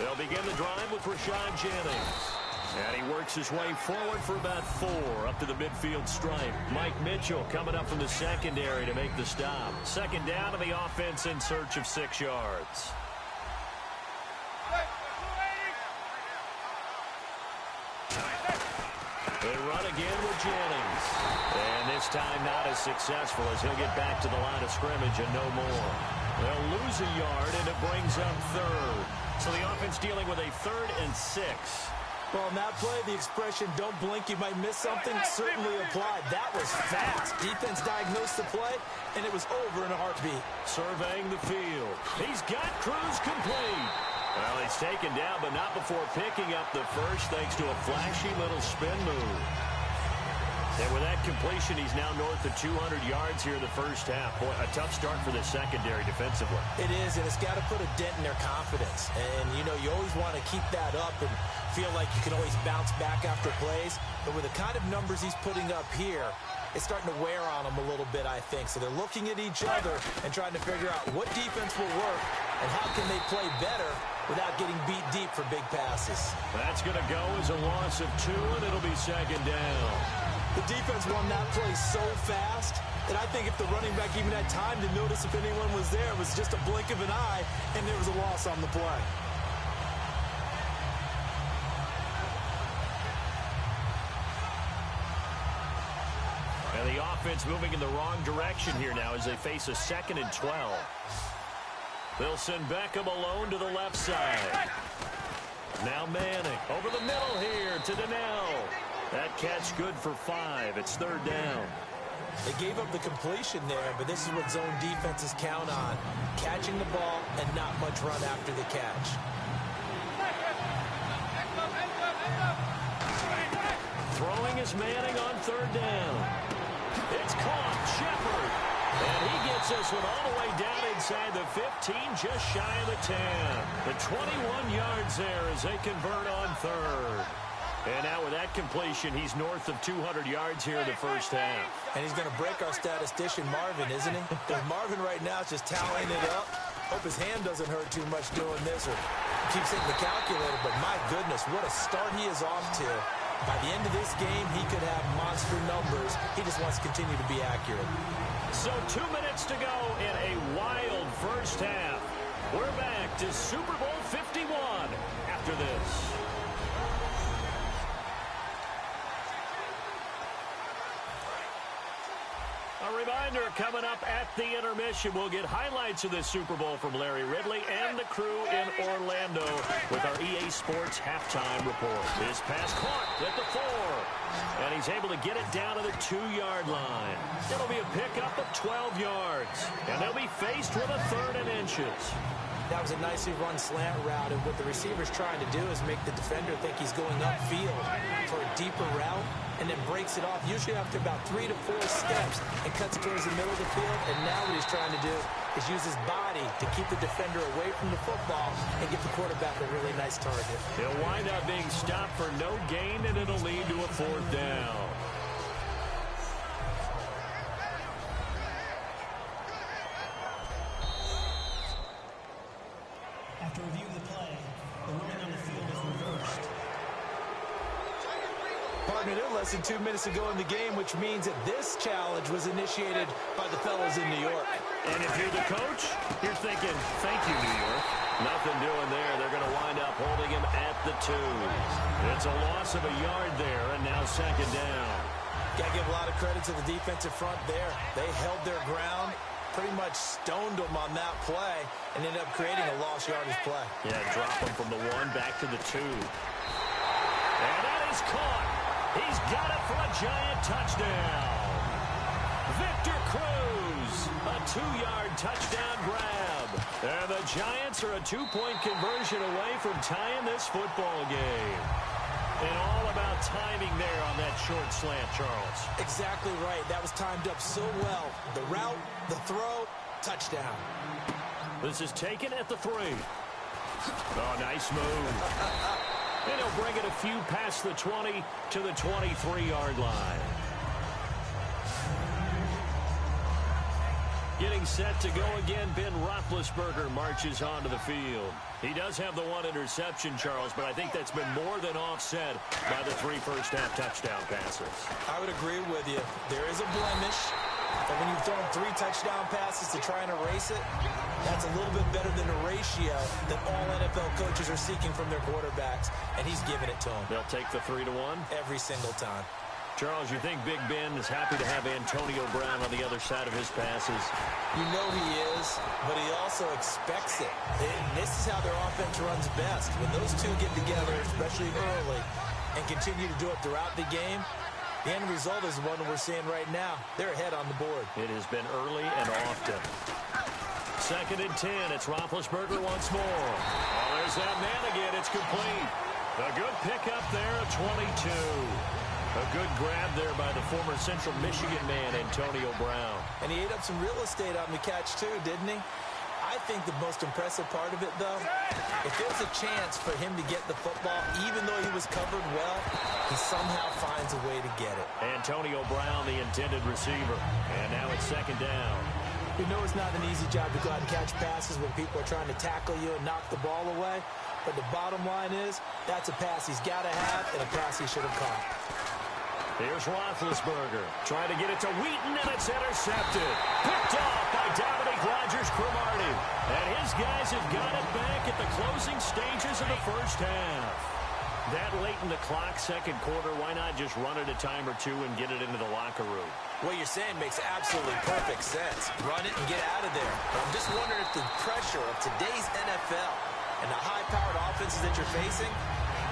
They'll begin the drive with Rashad Jennings. And he works his way forward for about 4 up to the midfield stripe. Mike Mitchell coming up from the secondary to make the stop. Second down to the offense in search of 6 yards. They run again with Jennings. And this time not as successful as he'll get back to the line of scrimmage and no more. They'll lose a yard and it brings up 3rd. So the offense dealing with a 3rd and 6. Well, on that play, the expression, don't blink, you might miss something, certainly applied. That was fast. Defense diagnosed the play, and it was over in a heartbeat. Surveying the field. He's got Cruz complete. Well, he's taken down, but not before picking up the first, thanks to a flashy little spin move. And with that completion, he's now north of 200 yards here in the first half. Boy, a tough start for the secondary defensively. It is, and it's got to put a dent in their confidence. And, you know, you always want to keep that up and feel like you can always bounce back after plays. But with the kind of numbers he's putting up here, it's starting to wear on them a little bit, I think. So they're looking at each other and trying to figure out what defense will work and how can they play better without getting beat deep for big passes. That's going to go as a loss of 2, and it'll be second down. The defense won that play so fast that I think if the running back even had time to notice if anyone was there, it was just a blink of an eye, and there was a loss on the play. And the offense moving in the wrong direction here now as they face a 2nd and 12. They'll send Beckham alone to the left side. Now Manning over the middle here to Donnell. That catch good for 5. It's 3rd down. They gave up the completion there, but this is what zone defenses count on. Catching the ball and not much run after the catch. Throwing is Manning on 3rd down. It's caught. Shepard. And he gets this one all the way down inside the 15, just shy of the 10. The 21 yards there as they convert on 3rd. And now with that completion, he's north of 200 yards here in the first half. And he's going to break our statistician, Marvin, isn't he? Because Marvin right now is just tallying it up. Hope his hand doesn't hurt too much doing this, or keeps hitting the calculator. But my goodness, what a start he is off to. By the end of this game, he could have monster numbers. He just wants to continue to be accurate. So 2 minutes to go in a wild first half. We're back to Super Bowl 51 after this. A reminder, coming up at the intermission, we'll get highlights of this Super Bowl from Larry Ridley and the crew in Orlando with our EA Sports halftime report. His pass caught at the 4, and he's able to get it down to the 2-yard line. It'll be a pickup of 12 yards, and they'll be faced with a 3rd and inches. That was a nicely run slant route, and what the receiver's trying to do is make the defender think he's going upfield for a deeper route, and then breaks it off, usually after about 3 to 4 steps, and cuts towards the middle of the field. And now what he's trying to do is use his body to keep the defender away from the football and give the quarterback a really nice target. He'll wind up being stopped for no gain, and it'll lead to a 4th down. After reviewing the play, the ruling on the field is reversed. Partner, they're less than 2 minutes to go in the game, which means that this challenge was initiated by the fellas in New York. And if you're the coach, you're thinking, thank you, New York. Nothing doing there. They're going to wind up holding him at the 2. It's a loss of a yard there, and now 2nd down. Got to give a lot of credit to the defensive front there. They held their ground, pretty much stoned them on that play, and ended up creating a lost yardage play. Yeah, drop him from the 1 back to the 2. And that is caught. He's got it for a giant touchdown. Victor Cruz, a 2-yard touchdown grab. And the Giants are a 2-point conversion away from tying this football game. And all about timing there on that short slant, Charles. Exactly right. That was timed up so well. The route, the throw, touchdown. This is taken at the 3. Oh, nice move. And he'll bring it a few past the 20 to the 23-yard line. Getting set to go again, Ben Roethlisberger marches onto the field. He does have the one interception, Charles, but I think that's been more than offset by the 3 first-half touchdown passes. I would agree with you. There is a blemish, but when you've thrown 3 touchdown passes to try and erase it, that's a little bit better than a ratio that all NFL coaches are seeking from their quarterbacks, and he's giving it to them. They'll take the 3-1? Every single time. Charles, you think Big Ben is happy to have Antonio Brown on the other side of his passes? You know he is, but he also expects it. And this is how their offense runs best. When those two get together, especially early, and continue to do it throughout the game, the end result is the one that we're seeing right now. They're ahead on the board. It has been early and often. 2nd and 10. It's Roethlisberger once more. Oh, there's that man again. It's complete. A good pickup there at 22. A good grab there by the former Central Michigan man, Antonio Brown. And he ate up some real estate on the catch, too, didn't he? I think the most impressive part of it, though, if there's a chance for him to get the football, even though he was covered well, he somehow finds a way to get it. Antonio Brown, the intended receiver. And now it's 2nd down. We know it's not an easy job to go out and catch passes when people are trying to tackle you and knock the ball away. But the bottom line is, that's a pass he's got to have and a pass he should have caught. Here's Roethlisberger trying to get it to Wheaton, and it's intercepted. Picked off by Dominique Rodgers-Cromartie. And his guys have got it back at the closing stages of the first half. That late in the clock, 2nd quarter, why not just run it a time or two and get it into the locker room? What you're saying makes absolutely perfect sense. Run it and get out of there. But I'm just wondering if the pressure of today's NFL and the high-powered offenses that you're facing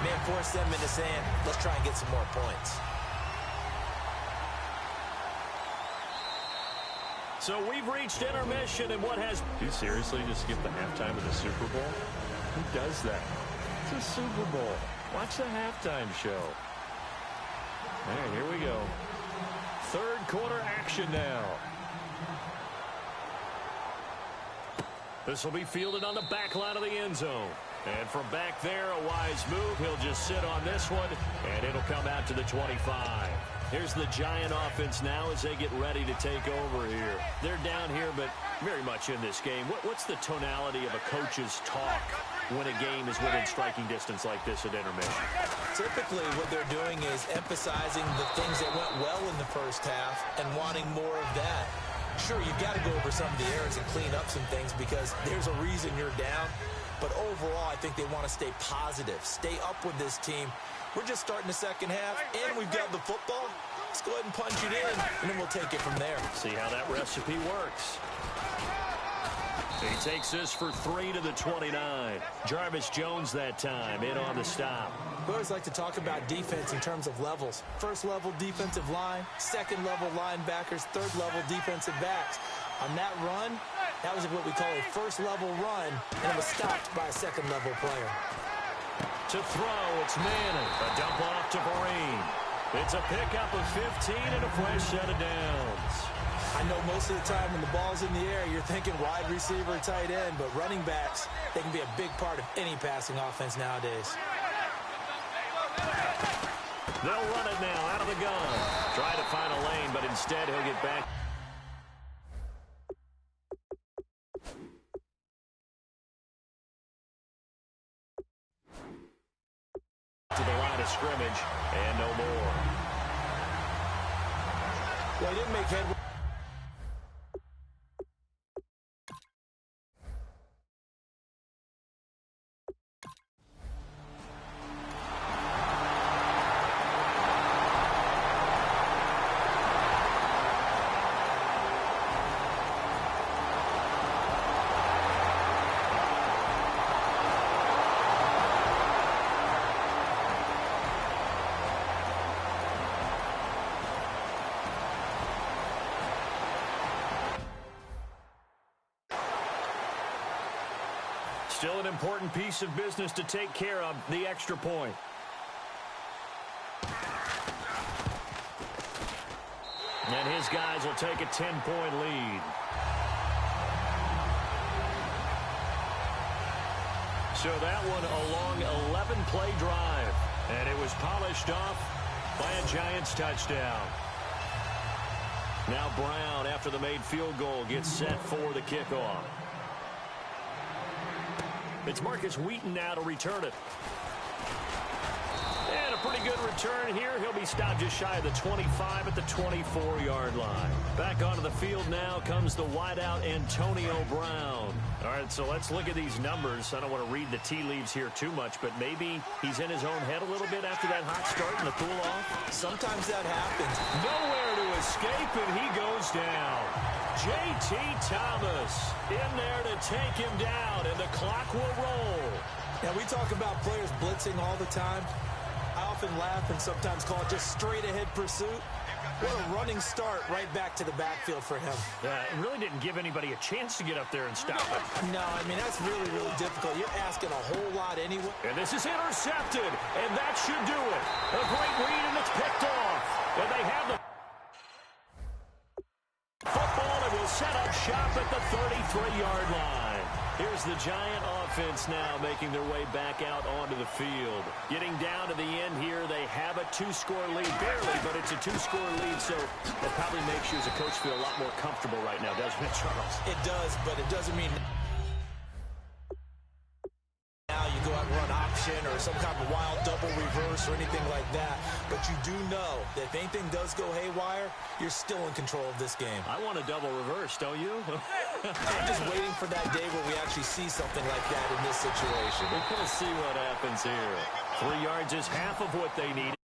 may force them into saying, let's try and get some more points. So we've reached intermission, and what has... Do you seriously just skip the halftime of the Super Bowl? Who does that? It's a Super Bowl. Watch the halftime show. All right, here we go. 3rd quarter action now. This will be fielded on the back line of the end zone. And from back there, a wise move. He'll just sit on this one, and it'll come out to the 25. Here's the Giant offense now as they get ready to take over here. They're down here, but very much in this game. What's the tonality of a coach's talk when a game is within striking distance like this at intermission? Typically, what they're doing is emphasizing the things that went well in the first half and wanting more of that. Sure, you've got to go over some of the errors and clean up some things because there's a reason you're down. But overall, I think they want to stay positive, stay up with this team. We're just starting the second half, and we've got the football. Let's go ahead and punch it in, and then we'll take it from there. See how that recipe works. He takes this for 3 to the 29. Jarvis Jones that time in on the stop. We always like to talk about defense in terms of levels. First level defensive line, second level linebackers, third level defensive backs. On that run, that was what we call a first level run, and it was stopped by a second level player. To throw, it's Manning. A dump off to Vereen. It's a pickup of 15 and a fresh set of downs. I know most of the time when the ball's in the air, you're thinking wide receiver, tight end, but running backs, they can be a big part of any passing offense nowadays. They'll run it now out of the gun. Try to find a lane, but instead he'll get back. To the line of scrimmage, and no more. Well, he didn't make headway. Still an important piece of business to take care of, the extra point. And his guys will take a 10-point lead. So that one a long 11-play drive. And it was polished off by a Giants touchdown. Now Brown, after the made field goal, gets set for the kickoff. It's Marcus Wheaton now to return it. And a pretty good return here. He'll be stopped just shy of the 25 at the 24-yard line. Back onto the field now comes the wideout Antonio Brown. All right, so let's look at these numbers. I don't want to read the tea leaves here too much, but maybe he's in his own head a little bit after that hot start and the cool-off. Sometimes that happens. Nowhere to escape, and he goes down. J.T. Thomas in there to take him down, and the clock will roll. Now, we talk about players blitzing all the time. I often laugh and sometimes call it just straight-ahead pursuit. What a running start right back to the backfield for him. Yeah, it really didn't give anybody a chance to get up there and stop it. No, I mean, that's really, really difficult. You're asking a whole lot anyway. And this is intercepted, and that should do it. A great read, and it's picked off. And they have the football, and will set up shop at the 33-yard line. Here's the Giant offense now making their way back out onto the field. Getting down to the end here, they have a two-score lead. Barely, but it's a two-score lead, so that probably makes you as a coach feel a lot more comfortable right now, doesn't it, Charles? It does, but it doesn't mean now you go out and run option or some kind of wild double reverse or anything like that. But you do know that if anything does go haywire, you're still in control of this game. I want a double reverse, don't you? I'm just waiting for that day where we actually see something like that in this situation. We're going to see what happens here. 3 yards is half of what they needed.